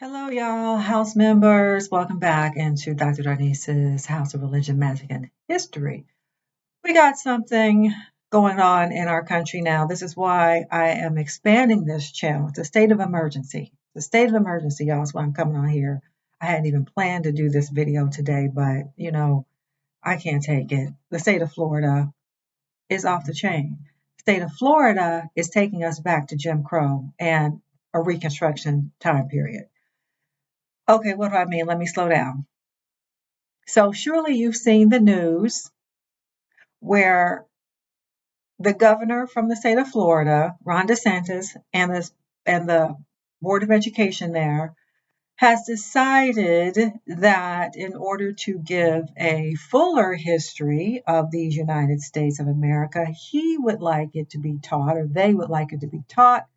Hello, y'all, house members. Welcome back into DrDarnise's House of Religion, Magic, and History. We got something going on in our country now. This is why I am expanding this channel. It's a state of emergency. The state of emergency, y'all, is why I'm coming on here. I hadn't even planned to do this video today, but I can't take it. The state of Florida is off the chain. The state of Florida is taking us back to Jim Crow and a Reconstruction time period. Okay, what do I mean? Let me slow down. So surely you've seen the news where the governor from the state of Florida, Ron DeSantis, and the Board of Education there has decided that in order to give a fuller history of these United States of America, he would like it to be taught, or they would like it to be taught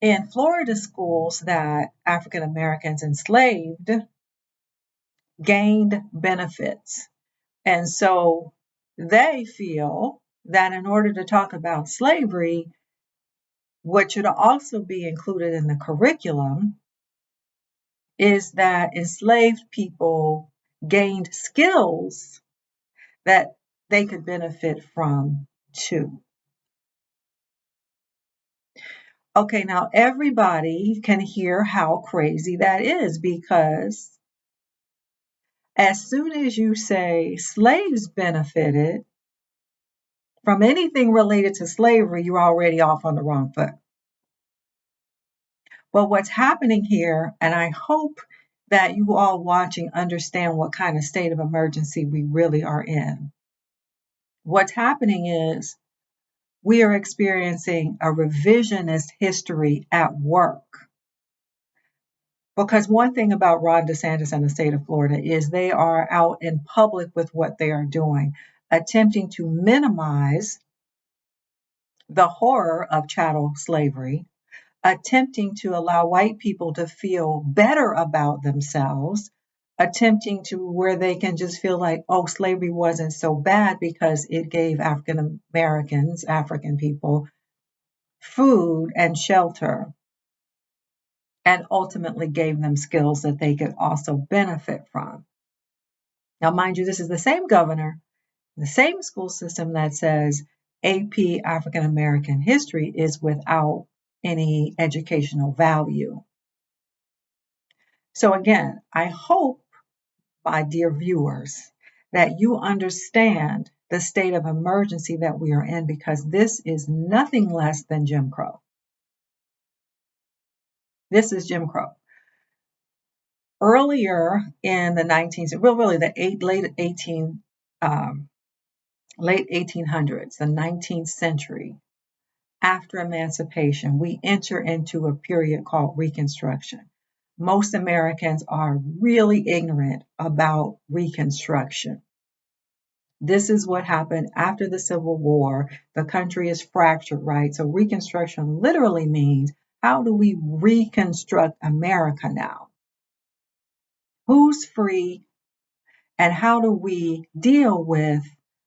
in Florida schools that African Americans enslaved gained benefits. And so they feel that in order to talk about slavery, what should also be included in the curriculum is that enslaved people gained skills that they could benefit from too. Okay, now everybody can hear how crazy that is, because as soon as you say slaves benefited from anything related to slavery, you're already off on the wrong foot. But what's happening here, and I hope that you all watching understand what kind of state of emergency we really are in. What's happening is we are experiencing a revisionist history at work. Because one thing about Ron DeSantis and the state of Florida is they are out in public with what they are doing, attempting to minimize the horror of chattel slavery, attempting to allow white people to feel better about themselves, attempting to where they can just feel like, oh, slavery wasn't so bad because it gave African Americans, African people, food and shelter, and ultimately gave them skills that they could also benefit from. Now, mind you, this is the same governor, the same school system that says AP African American history is without any educational value. So again, I hope, my dear viewers, that you understand the state of emergency that we are in, because this is nothing less than Jim Crow. This is Jim Crow. Earlier in the 19th, really the late 1800s, the 19th century, after emancipation, we enter into a period called Reconstruction. Most Americans are really ignorant about Reconstruction. This is what happened after the Civil War. The country is fractured, right? So Reconstruction literally means, how do we reconstruct America now? Who's free? And how do we deal with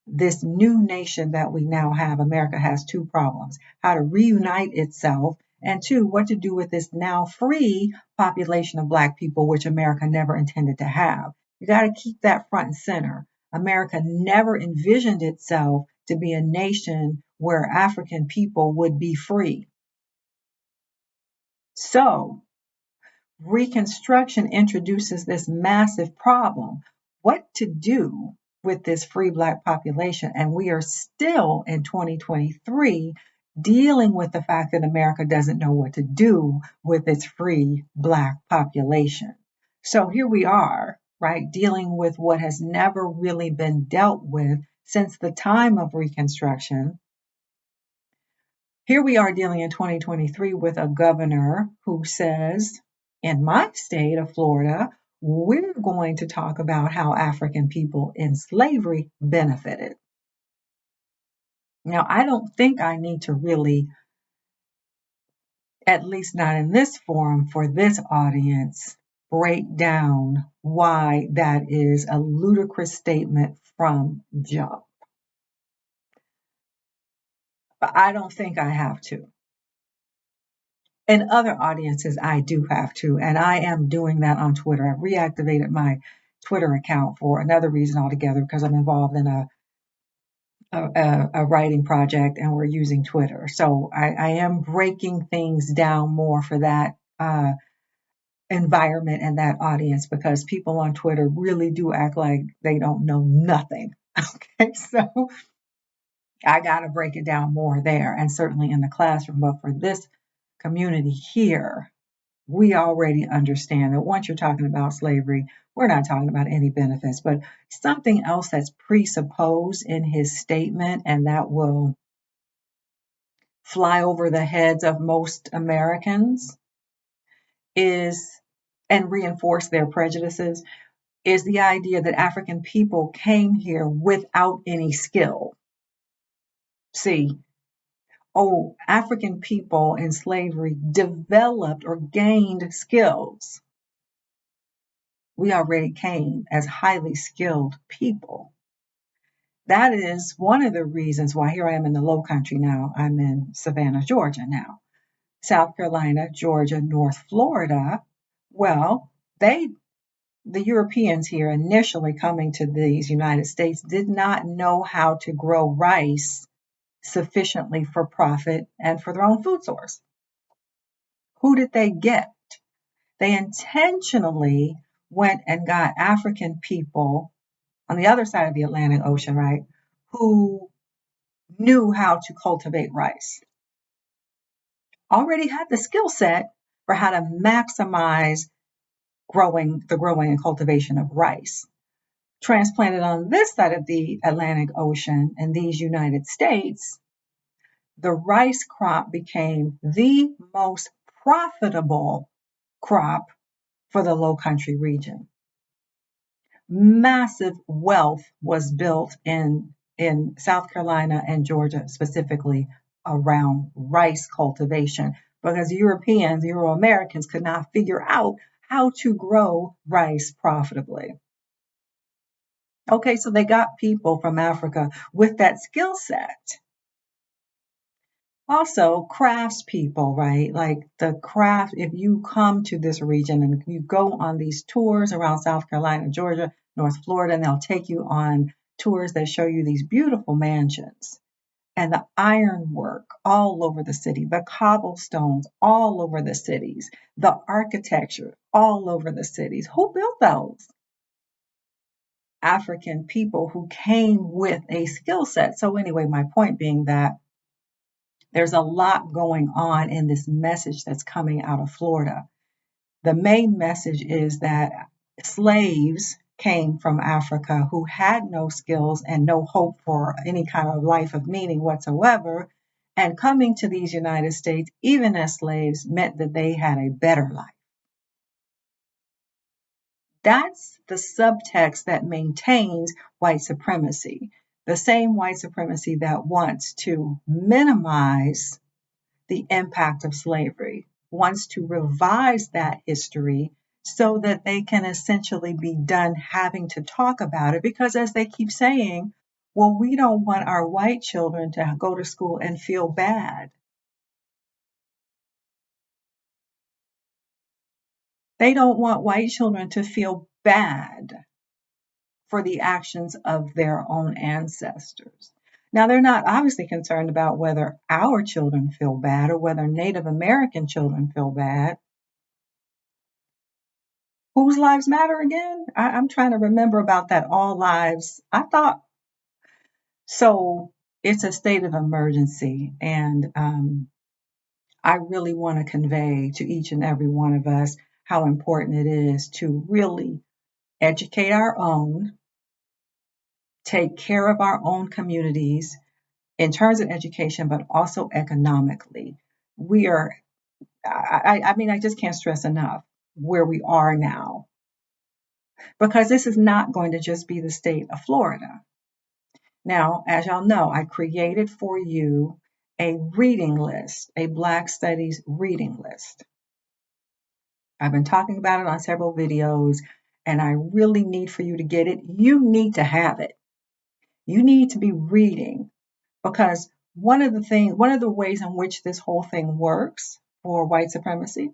this new nation that we now have? America has two problems: how to reunite itself, and two, what to do with this now free population of Black people, which America never intended to have. You got to keep that front and center. America never envisioned itself to be a nation where African people would be free. So Reconstruction introduces this massive problem: what to do with this free Black population. And we are still in 2023 dealing with the fact that America doesn't know what to do with its free Black population. So here we are, right, dealing with what has never really been dealt with since the time of Reconstruction. Here we are dealing in 2023 with a governor who says, in my state of Florida, we're going to talk about how African people in slavery benefited. Now, I don't think I need to really, at least not in this forum for this audience, break down why that is a ludicrous statement from jump. But I don't think I have to. In other audiences, I do have to, and I am doing that on Twitter. I've reactivated my Twitter account for another reason altogether because I'm involved in a writing project and we're using Twitter. So I am breaking things down more for that environment and that audience because people on Twitter really do act like they don't know nothing. Okay, so I got to break it down more there and certainly in the classroom. But for this community here, we already understand that once you're talking about slavery, we're not talking about any benefits, but something else that's presupposed in his statement and that will fly over the heads of most Americans is, and reinforce their prejudices, is the idea that African people came here without any skill. See, African people in slavery developed or gained skills. We already came as highly skilled people. That is one of the reasons why here I am in the Low Country now. I'm in Savannah, Georgia now. South Carolina, Georgia, North Florida. Well, the Europeans here initially coming to these United States did not know how to grow rice sufficiently for profit and for their own food source. Who did they get? They intentionally went and got African people on the other side of the Atlantic Ocean, right, who knew how to cultivate rice, already had the skill set for how to maximize the growing and cultivation of rice. Transplanted on this side of the Atlantic Ocean in these United States, the rice crop became the most profitable crop for the Low Country region. Massive wealth was built in South Carolina and Georgia specifically around rice cultivation because Europeans, Euro Americans could not figure out how to grow rice profitably. Okay, so they got people from Africa with that skill set. Also, craftspeople, right? Like the craft, if you come to this region and you go on these tours around South Carolina, Georgia, North Florida, and they'll take you on tours that show you these beautiful mansions and the ironwork all over the city, the cobblestones all over the cities, the architecture all over the cities. Who built those? African people who came with a skill set. So anyway, my point being that there's a lot going on in this message that's coming out of Florida. The main message is that slaves came from Africa who had no skills and no hope for any kind of life of meaning whatsoever. And coming to these United States, even as slaves, meant that they had a better life. That's the subtext that maintains white supremacy, the same white supremacy that wants to minimize the impact of slavery, wants to revise that history so that they can essentially be done having to talk about it. Because as they keep saying, well, we don't want our white children to go to school and feel bad. They don't want white children to feel bad for the actions of their own ancestors. Now, they're not obviously concerned about whether our children feel bad or whether Native American children feel bad. Whose lives matter again? I'm trying to remember about that. All lives. I thought so. It's a state of emergency, and I really want to convey to each and every one of us how important it is to really educate our own, take care of our own communities in terms of education, but also economically. We are. I mean, I just can't stress enough where we are now, because this is not going to just be the state of Florida. Now, as y'all know, I created for you a reading list, a Black Studies reading list. I've been talking about it on several videos, and I really need for you to get it. You need to have it. You need to be reading, because one of the ways in which this whole thing works for white supremacy,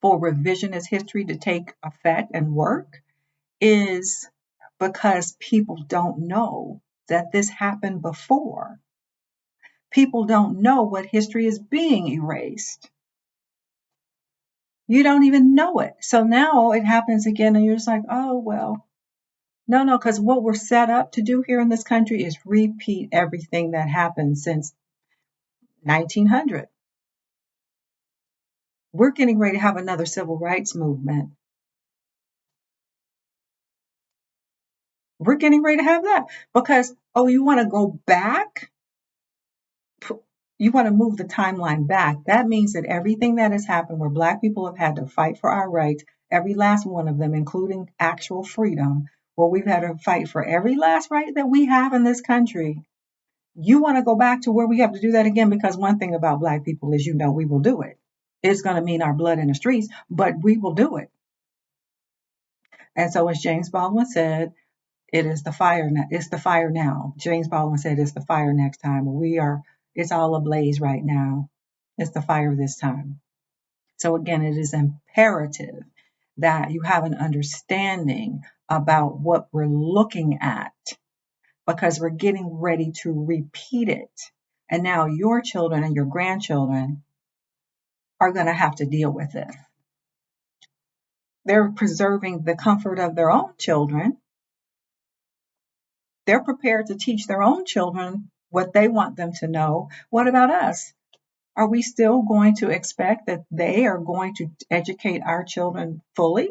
for revisionist history to take effect and work, is because people don't know that this happened before. People don't know what history is being erased. You don't even know it. So now it happens again, and you're just like, oh, well, no, because what we're set up to do here in this country is repeat everything that happened since 1900. We're getting ready to have another civil rights movement. We're getting ready to have that because, oh, you want to go back? You want to move the timeline back. That means that everything that has happened where Black people have had to fight for our rights, every last one of them, including actual freedom, where we've had to fight for every last right that we have in this country. You want to go back to where we have to do that again because one thing about Black people is, we will do it. It's going to mean our blood in the streets, but we will do it. And so, as James Baldwin said, it is the fire. It's the fire now. James Baldwin said, "It's the fire next time." It's all ablaze right now. It's the fire this time. So again, it is imperative that you have an understanding about what we're looking at because we're getting ready to repeat it. And now your children and your grandchildren are going to have to deal with it. They're preserving the comfort of their own children. They're prepared to teach their own children what they want them to know. What about us? Are we still going to expect that they are going to educate our children fully?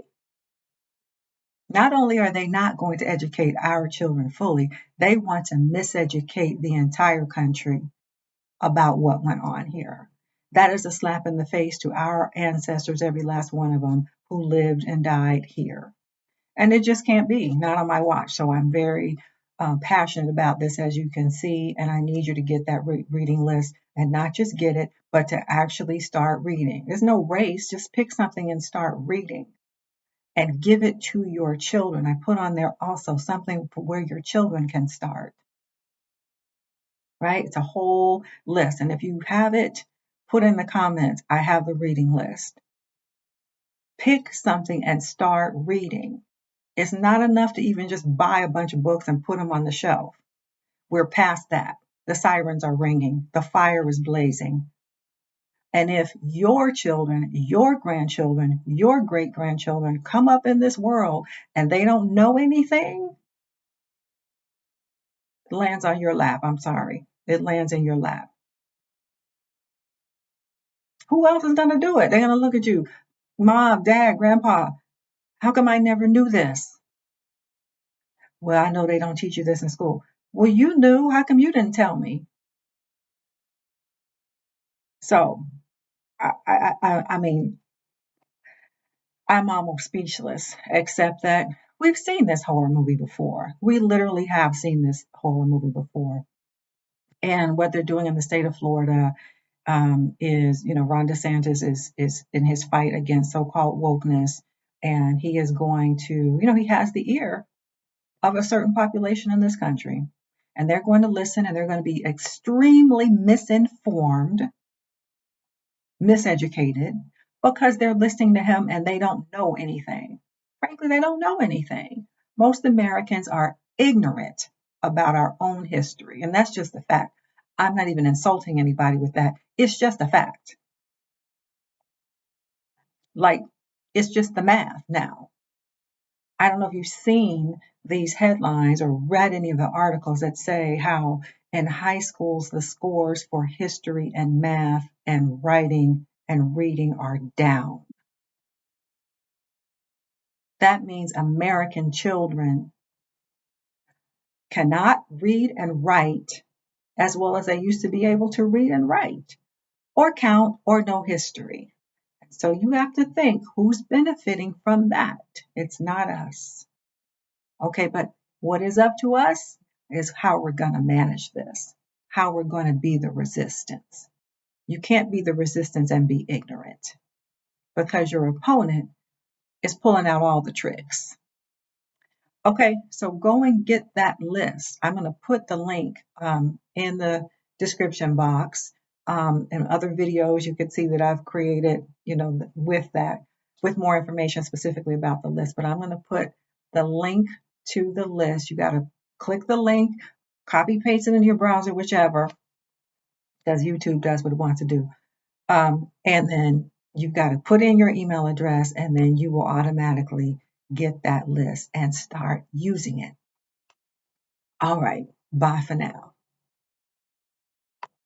Not only are they not going to educate our children fully, they want to miseducate the entire country about what went on here. That is a slap in the face to our ancestors, every last one of them who lived and died here. And it just can't be, not on my watch. So I'm very passionate about this, as you can see, and I need you to get that reading list and not just get it, but to actually start reading. There's no race, just pick something and start reading and give it to your children. I put on there also something for where your children can start, right? It's a whole list. And if you have it, put in the comments, I have the reading list. Pick something and start reading. It's not enough to even just buy a bunch of books and put them on the shelf. We're past that. The sirens are ringing. The fire is blazing. And if your children, your grandchildren, your great grandchildren come up in this world and they don't know anything, it lands on your lap. I'm sorry. It lands in your lap. Who else is going to do it? They're going to look at you. Mom, dad, grandpa, how come I never knew this? Well, I know they don't teach you this in school. Well, you knew. How come you didn't tell me? So, I mean, I'm almost speechless, except that we've seen this horror movie before. We literally have seen this horror movie before. And what they're doing in the state of Florida is, Ron DeSantis is in his fight against so-called wokeness, and he is going to, he has the ear of a certain population in this country, and they're going to listen, and they're going to be extremely misinformed, miseducated, because they're listening to him and they don't know anything. Frankly, they don't know anything. Most Americans are ignorant about our own history, and that's just a fact. I'm not even insulting anybody with that. It's just a fact. Like, it's just the math now. I don't know if you've seen these headlines or read any of the articles that say how in high schools the scores for history and math and writing and reading are down. That means American children cannot read and write as well as they used to be able to read and write, or count, or know history. So you have to think who's benefiting from that. It's not us. Okay, but what is up to us is how we're going to manage this, how we're going to be the resistance. You can't be the resistance and be ignorant because your opponent is pulling out all the tricks. Okay, so go and get that list. I'm going to put the link in the description box. and other videos you could see that I've created, with that, with more information specifically about the list. But I'm going to put the link to the list. You got to click the link, copy paste it in your browser, whichever, because YouTube does what it wants to do. And then you've got to put in your email address, and then you will automatically get that list and start using it. All right. Bye for now.